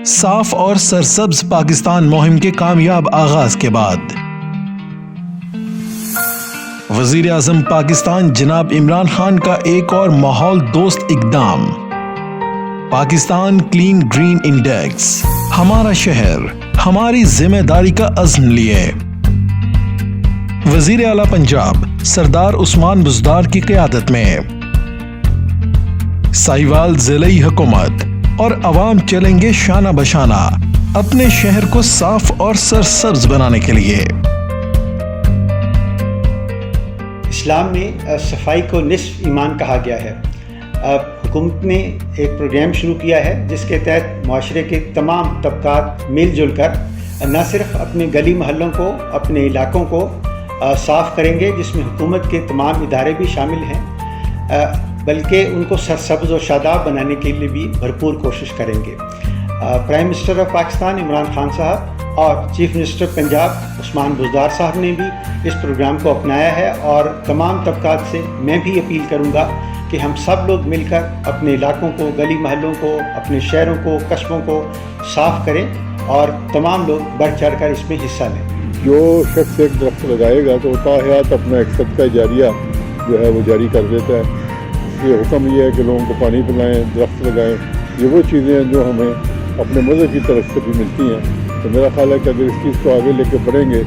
صاف اور سرسبز پاکستان مہم کے کامیاب آغاز کے بعد وزیر اعظم پاکستان جناب عمران خان کا ایک اور ماحول دوست اقدام، پاکستان کلین گرین انڈیکس، ہمارا شہر ہماری ذمہ داری کا عزم لیے۔ وزیر اعلیٰ پنجاب سردار عثمان بزدار کی قیادت میں ساہیوال ضلعی حکومت اور عوام چلیں گے شانہ بشانہ اپنے شہر کو صاف اور سرسبز بنانے کے لیے۔ اسلام میں صفائی کو نصف ایمان کہا گیا ہے۔ حکومت نے ایک پروگرام شروع کیا ہے جس کے تحت معاشرے کے تمام طبقات مل جل کر نہ صرف اپنے گلی محلوں کو، اپنے علاقوں کو صاف کریں گے، جس میں حکومت کے تمام ادارے بھی شامل ہیں، بلکہ ان کو سرسبز و شاداب بنانے کے لیے بھی بھرپور کوشش کریں گے۔ Prime minister of Pakistan Imran Khan صاحب اور چیف منسٹر پنجاب عثمان بزدار صاحب نے بھی اس پروگرام کو اپنایا ہے، اور تمام طبقات سے میں بھی اپیل کروں گا کہ ہم سب لوگ مل کر اپنے علاقوں کو، گلی محلوں کو، اپنے شہروں کو، قصبوں کو صاف کریں اور تمام لوگ بڑھ چڑھ کر اس میں حصہ لیں۔ جو شخص ایک درخت لگائے گا تو تا حیات اپنا ایک صدقہ جاریہ جو ہے وہ جاری کر دیتا ہے۔ یہ حکم یہ ہے کہ لوگوں کو پانی پلائیں، درخت لگائیں۔ یہ وہ چیزیں ہیں جو ہمیں اپنے مذہب کی طرف سے بھی ملتی ہیں، تو میرا خیال ہے کہ اگر اس چیز کو آگے لے کے بڑھیں گے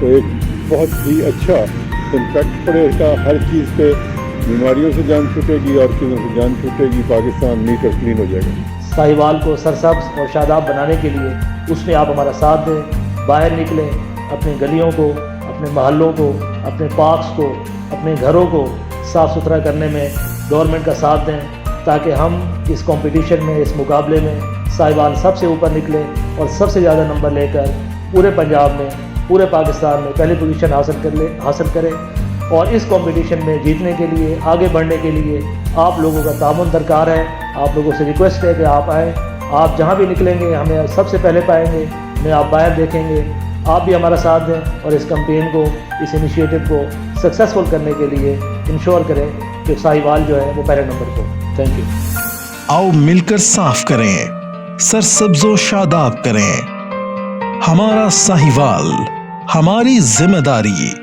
تو ایک بہت ہی اچھا امپیکٹ پڑے گا ہر چیز پہ، بیماریوں سے جان چھوٹے گی اور چیزوں سے جان چھوٹے گی، پاکستان نیٹ اور کلین ہو جائے گا۔ ساہیوال کو سرسبز اور شاداب بنانے کے لیے اس میں آپ ہمارا ساتھ دیں، باہر نکلیں، اپنے گلیوں کو، اپنے محلوں کو، اپنے پارکس کو، اپنے گھروں کو صاف ستھرا کرنے میں گورنمنٹ کا ساتھ دیں، تاکہ ہم اس کمپٹیشن میں، اس مقابلے میں ساہیوال سب سے اوپر نکلیں اور سب سے زیادہ نمبر لے کر پورے پنجاب میں، پورے پاکستان میں پہلی پوزیشن حاصل کریں۔ اور اس کمپٹیشن میں جیتنے کے لیے، آگے بڑھنے کے لیے آپ لوگوں کا تعاون درکار ہے۔ آپ لوگوں سے ریکویسٹ ہے کہ آپ آئیں، آپ جہاں بھی نکلیں گے ہمیں سب سے پہلے پائیں گے، ہمیں آپ باہر دیکھیں گے۔ آپ بھی ہمارا ساتھ دیں اور اس کمپین کو، اس انیشیٹو کو سکسیسفل کرنے کے لیے انشور کریں کہ ساہیوال جو ہے وہ پہلے نمبر کو۔ Thank you. آؤ مل کر صاف کریں، سرسبز و شاداب کریں، ہمارا ساہیوال ہماری ذمہ داری۔